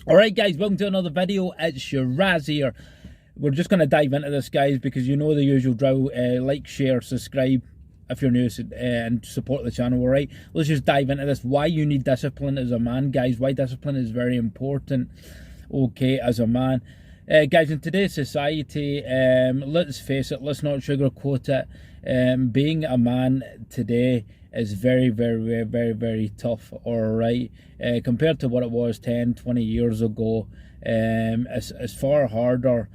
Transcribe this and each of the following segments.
Alright guys, welcome to another video. It's your Raz here. We're just going to dive into this, guys, because you know the usual drill. Like, share, subscribe if you're new, and support the channel. Alright, let's just dive into this. Why you need discipline as a man, guys. Why discipline is very important, okay, as a man. Guys, in today's society, let's face it, let's not sugarcoat it. Being a man today is very tough, alright, compared to what it was 10-20 years ago. It's far harder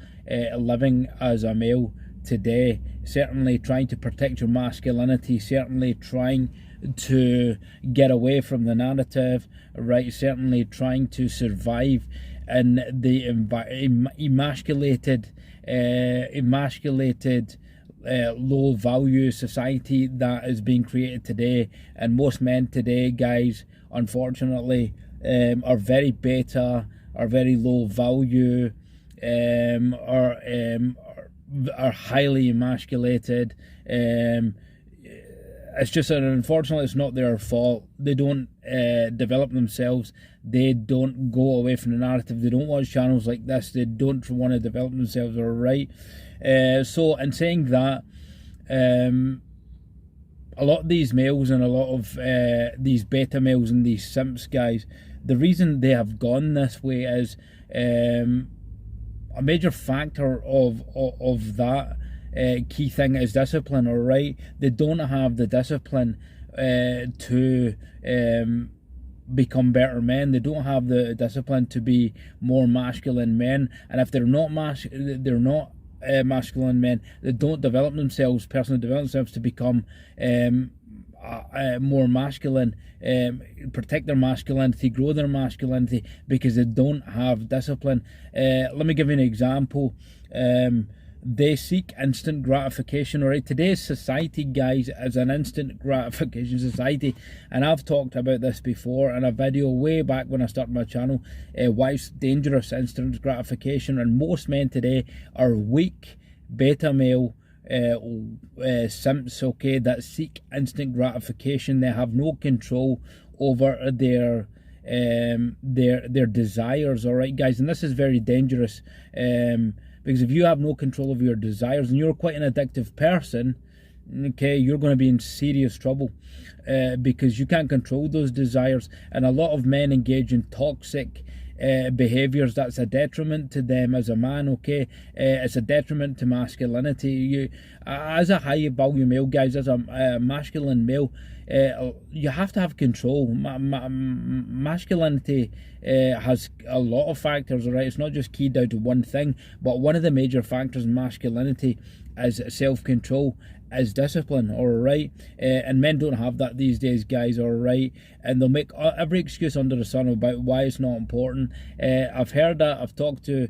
living as a male today, certainly trying to protect your masculinity, certainly trying to get away from the narrative, right, certainly trying to survive in the emasculated low value society that is being created today. And most men today, guys, unfortunately, are very beta, are very low value, are highly emasculated. It's just that, unfortunately, it's not their fault. They don't develop themselves. They don't go away from the narrative. They don't watch channels like this. They don't want to develop themselves, all right? So in saying that, a lot of these males and a lot of these beta males and these simps, guys, the reason they have gone this way is a major factor of that key thing is discipline, all right? They don't have the discipline to become better men. They don't have the discipline to be more masculine men. And if they're not masculine men, they don't develop themselves, personally develop themselves to become more masculine, protect their masculinity, grow their masculinity, because they don't have discipline. Let me give you an example. They seek instant gratification, alright? Today's society, guys, is an instant gratification society, and I've talked about this before in a video way back when I started my channel, why it's dangerous, instant gratification. And most men today are weak beta male simps, okay, that seek instant gratification. They have no control over their desires, all right, guys? And this is very dangerous, because if you have no control of your desires and you're quite an addictive person, okay, you're going to be in serious trouble, because you can't control those desires. And a lot of men engage in toxic behaviors that's a detriment to them as a man, okay? It's a detriment to masculinity. You, as a high value male, guys, as a masculine male, you have to have control. Masculinity has a lot of factors, all right? It's not just keyed down to one thing, but one of the major factors in masculinity is self-control, is discipline, all right? And men don't have that these days, guys, all right? And they'll make every excuse under the sun about why it's not important. I've heard that. I've talked to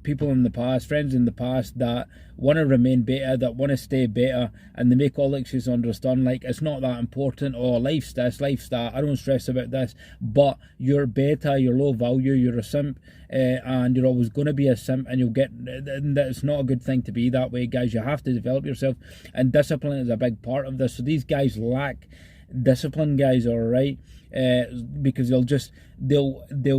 people in the past, friends in the past, that want to remain beta, that want to stay beta, and they make all the excuses under the sun, like it's not that important, or life's this, life's that, I don't stress about this. But you're beta, you're low value, you're a simp, and you're always going to be a simp, and you'll get, it's not a good thing to be that way, guys. You have to develop yourself, and discipline is a big part of this. So these guys lack discipline, guys, all right? Because they'll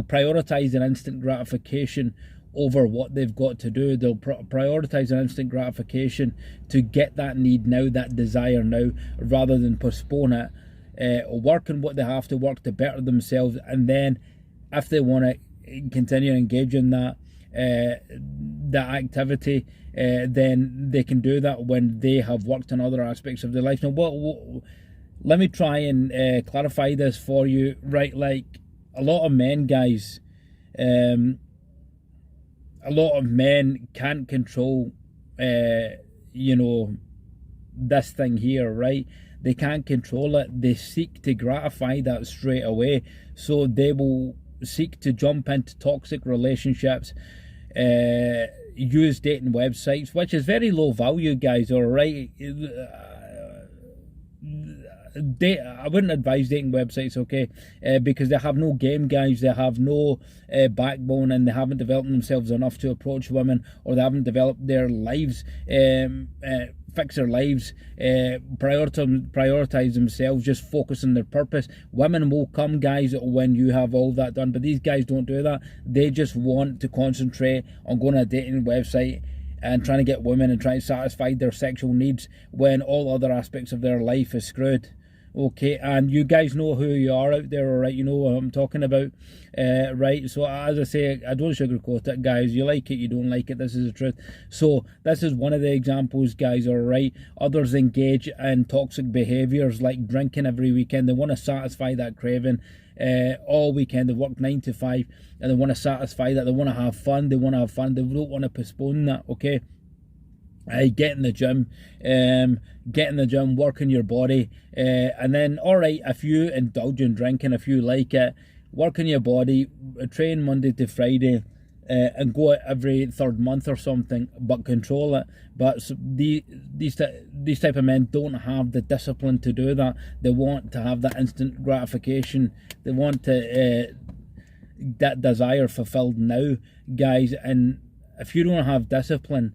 prioritize an instant gratification over what they've got to do. They'll prioritize an instant gratification to get that need now, that desire now, rather than postpone it, work on what they have to work to better themselves. And then if they want to continue to engage in that activity, then they can do that when they have worked on other aspects of their life. Now, let me try and clarify this for you, right? Like, a lot of men, guys, a lot of men can't control, you know, this thing here, right? They can't control it. They seek to gratify that straight away. So they will seek to jump into toxic relationships, use dating websites, which is very low value, guys, all right? I wouldn't advise dating websites, okay, because they have no game, guys. They have no backbone, and they haven't developed themselves enough to approach women, or they haven't developed their lives fix their lives, prioritize themselves, just focus on their purpose. Women will come, guys, when you have all that done, but these guys don't do that. They just want to concentrate on going to a dating website and trying to get women and trying to satisfy their sexual needs when all other aspects of their life is screwed. Okay, and you guys know who you are out there, alright? You know what I'm talking about, right? So as I say, I don't sugarcoat it, guys. You like it, you don't like it, this is the truth. So this is one of the examples, guys, alright? Others engage in toxic behaviours like drinking every weekend. They want to satisfy that craving all weekend. They work 9 to 5 and they want to satisfy that. They want to have fun, they don't want to postpone that, okay? Get in the gym, work on your body, and then, alright, if you indulge in drinking, if you like it, work on your body, train Monday to Friday, and go every third month or something, but control it. But these type of men don't have the discipline to do that. They want to have that instant gratification. They want to that desire fulfilled now, guys. And if you don't have discipline,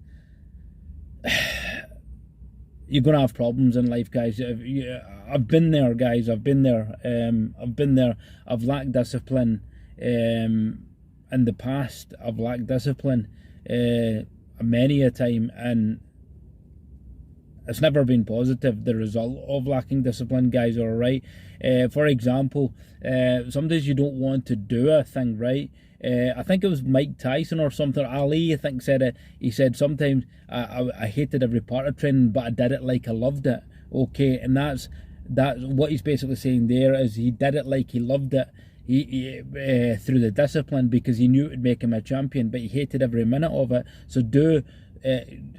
you're gonna have problems in life, guys. I've been there, guys. I've been there. I've lacked discipline in the past. I've lacked discipline many a time, and it's never been positive, the result of lacking discipline, guys. All right. For example, sometimes you don't want to do a thing, right? I think it was Mike Tyson or something. Ali, I think, said it. He said, sometimes I hated every part of training, but I did it like I loved it. Okay, and that's what he's basically saying there, is he did it like he loved it. He through the discipline, because he knew it would make him a champion, but he hated every minute of it. So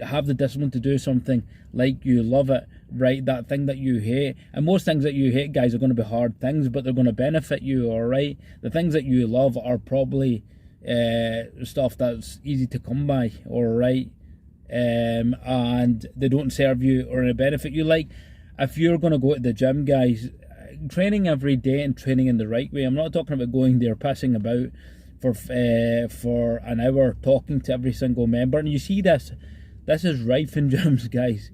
have the discipline to do something like you love it, right? That thing that you hate. And most things that you hate, guys, are going to be hard things, but they're going to benefit you, all right? The things that you love are probably stuff that's easy to come by, all right? And they don't serve you or benefit you. Like, if you're going to go to the gym, guys, training every day and training in the right way. I'm not talking about going there pissing about for an hour talking to every single member. And you see this is rife in gyms, guys.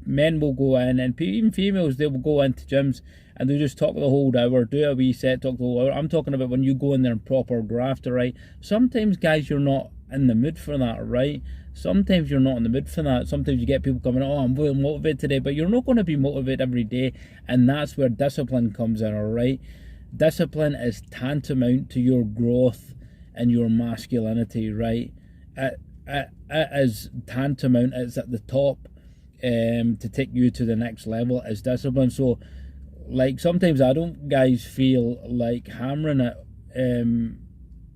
Men will go in, and even females, they will go into gyms and they just talk the whole hour, do a wee set, talk the whole hour. I'm talking about when you go in there and proper graft, right? Sometimes, guys, you're not in the mood for that, right? Sometimes you're not in the mood for that. Sometimes you get people coming, oh, I'm really motivated today, but you're not going to be motivated every day. And that's where discipline comes in, all right? Discipline is tantamount to your growth and your masculinity, right? It is tantamount, it's at the top to take you to the next level, is discipline. So, like, sometimes I don't, guys, feel like hammering it.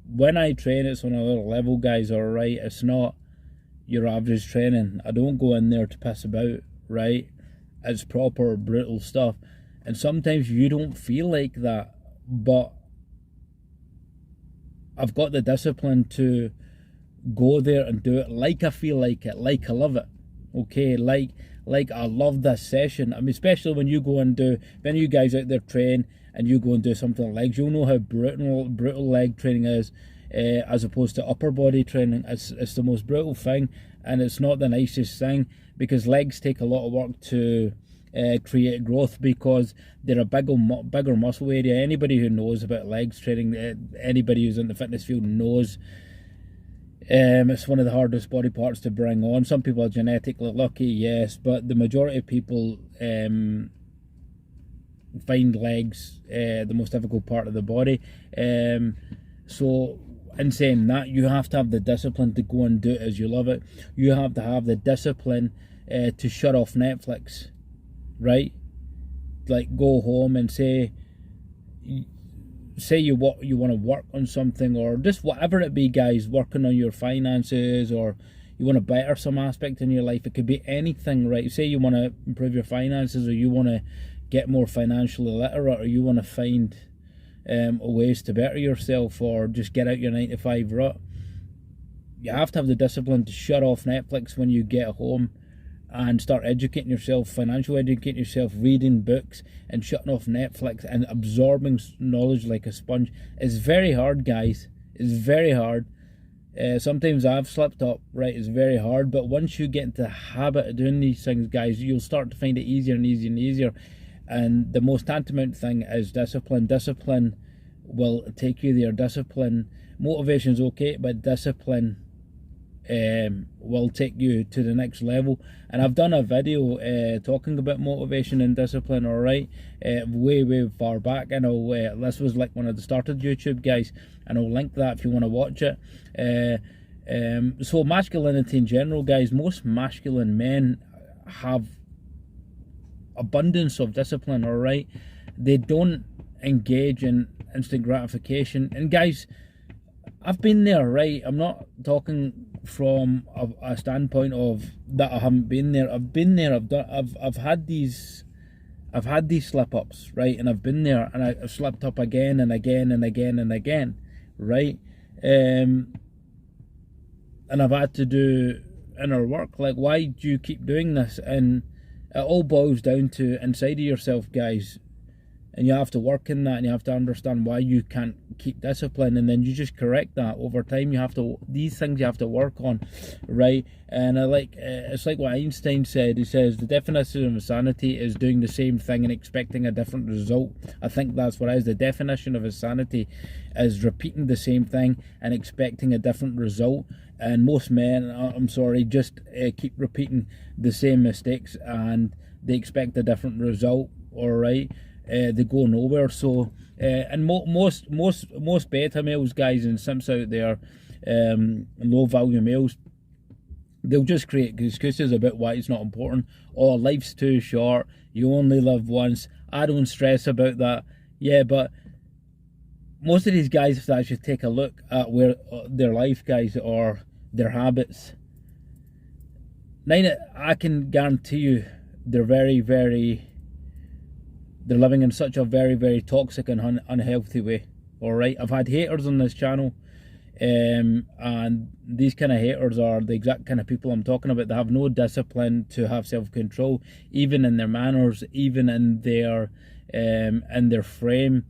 When I train, it's on another level, guys, alright? It's not your average training. I don't go in there to piss about, right? It's proper brutal stuff. And sometimes you don't feel like that, but I've got the discipline to go there and do it like I feel like it, like I love it. Okay, like I love this session. I mean, especially when you go and do, when you guys out there train and you go and do something like legs, you'll know how brutal leg training is, as opposed to upper body training. It's the most brutal thing, and it's not the nicest thing, because legs take a lot of work to create growth, because they're a bigger muscle area. Anybody who knows about legs training, anybody who's in the fitness field knows it's one of the hardest body parts to bring on. Some people are genetically lucky, yes, but the majority of people find legs the most difficult part of the body. So in saying that, you have to have the discipline to go and do it as you love it. You have to have the discipline to shut off Netflix, right? Like, go home and say you want to work on something, or just whatever it be, guys, working on your finances, or you want to better some aspect in your life. It could be anything, right? Say you want to improve your finances, or you want to get more financially literate, or you want to find ways to better yourself, or just get out your 9 to 5 rut. You have to have the discipline to shut off Netflix when you get home and start educating yourself, financially educating yourself, reading books and shutting off Netflix and absorbing knowledge like a sponge. It's very hard, guys. It's very hard. Sometimes I've slipped up, right? It's very hard, but once you get into the habit of doing these things, guys, you'll start to find it easier and easier and easier. And the most tantamount thing is discipline. Discipline will take you there. Discipline, motivation's okay, but discipline will take you to the next level. And I've done a video talking about motivation and discipline, all right, way far back. I know this was like when I started YouTube, guys, and I'll link that if you want to watch it. So masculinity in general, guys, most masculine men have abundance of discipline, all right. They don't engage in instant gratification. And guys, I've been there, right? I'm not talking from a standpoint of that I haven't been there. I've been there. I've had these slip ups, right? And I've been there, and I've slipped up again and again and again and again, right? And I've had to do inner work. Like, why do you keep doing this? And it all boils down to inside of yourself, guys. And you have to work in that, and you have to understand why you can't keep discipline, and then you just correct that over time. You have to, these things you have to work on, right? And I like, it's like what Einstein said. He says the definition of insanity is doing the same thing and expecting a different result. I think that's what it is. The definition of insanity is repeating the same thing and expecting a different result. And most men, I'm sorry, just keep repeating the same mistakes, and they expect a different result, all right? They go nowhere. So and most beta males, guys, and simps out there, low value males, they'll just create excuses about why it's not important. Oh, life's too short, you only live once, I don't stress about that. Yeah, but most of these guys have to actually take a look at where their life, guys, or their habits. I can guarantee you they're they're living in such a very toxic and unhealthy way, all right? I've had haters on this channel, and these kind of haters are the exact kind of people I'm talking about. They have no discipline to have self-control, even in their manners, even in their frame,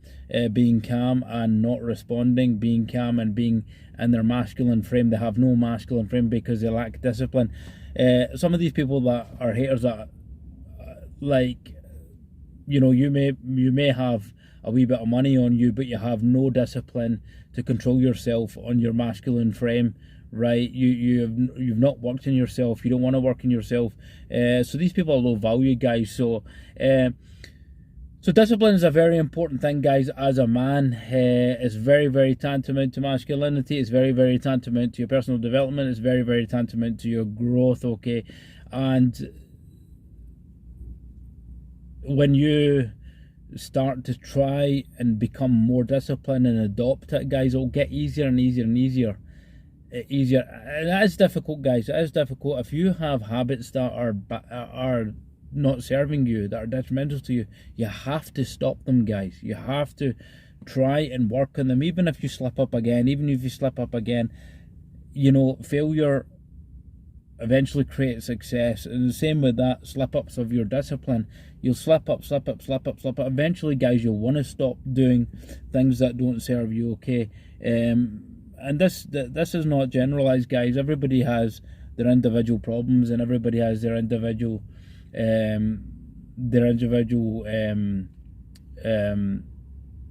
being calm and not responding, being calm and being in their masculine frame. They have no masculine frame because they lack discipline. Some of these people that are haters, that like, you know, you may have a wee bit of money on you, but you have no discipline to control yourself on your masculine frame, right? You've not worked in yourself. You don't want to work in yourself. So these people are low value, guys. So discipline is a very important thing, guys. As a man, it's very tantamount to masculinity. It's very tantamount to your personal development. It's very tantamount to your growth, okay? And when you start to try and become more disciplined and adopt it, guys, it'll get easier and easier and easier. And that is difficult, guys. It is difficult. If you have habits that are not serving you, that are detrimental to you, you have to stop them, guys. You have to try and work on them. Even if you slip up again, you know, failure eventually creates success. And the same with that, slip-ups of your discipline. You'll slip up. Eventually, guys, you'll want to stop doing things that don't serve you, okay? And this is not generalized, guys. Everybody has their individual problems, and everybody has their individual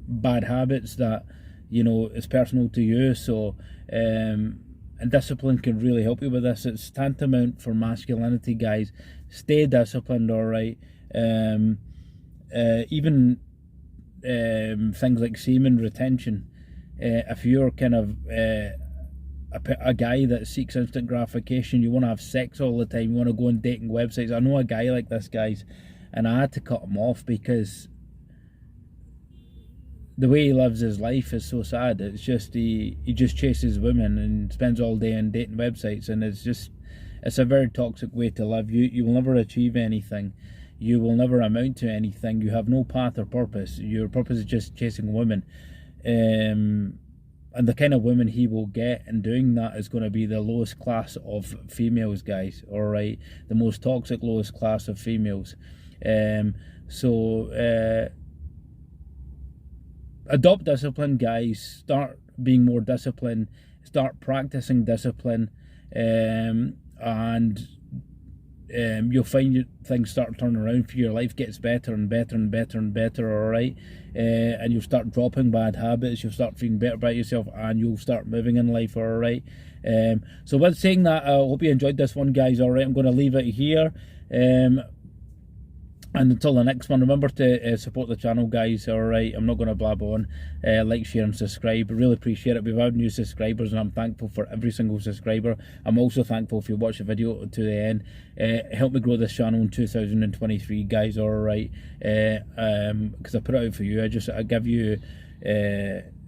bad habits that, you know, is personal to you. So and discipline can really help you with this. It's tantamount for masculinity, guys. Stay disciplined, all right? Even things like semen retention. If you're kind of a guy that seeks instant gratification, you want to have sex all the time, you want to go on dating websites. I know a guy like this, guys, and I had to cut him off because the way he lives his life is so sad. It's just he just chases women and spends all day on dating websites, and it's a very toxic way to live. You will never achieve anything. You will never amount to anything. You have no path or purpose. Your purpose is just chasing women. And the kind of women he will get in doing that is going to be the lowest class of females, guys, all right? The most toxic, lowest class of females. Adopt discipline, guys. Start being more disciplined, start practicing discipline, and you'll find things start turning around for you. Your life gets better and better and better and better, all right? And you'll start dropping bad habits, you'll start feeling better about yourself, and you'll start moving in life, all right? So with saying that, I hope you enjoyed this one, guys, all right? I'm going to leave it here. And until the next one, remember to support the channel, guys, alright? I'm not going to blab on. Like, share and subscribe. I really appreciate it. We've had new subscribers and I'm thankful for every single subscriber. I'm also thankful if you watch the video to the end. Help me grow this channel in 2023, guys, alright? Because I put it out for you. I give you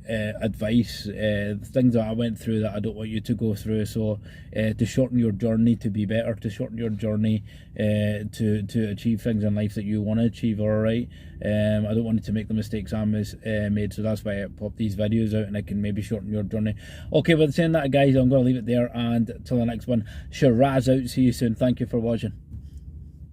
advice, things that I went through that I don't want you to go through, so to shorten your journey, to be better, to shorten your journey, to achieve things in life that you want to achieve, alright? I don't want you to make the mistakes I made, so that's why I pop these videos out, and I can maybe shorten your journey. Okay, with saying that, guys, I'm going to leave it there, and till the next one, Shiraz out. See you soon. Thank you for watching.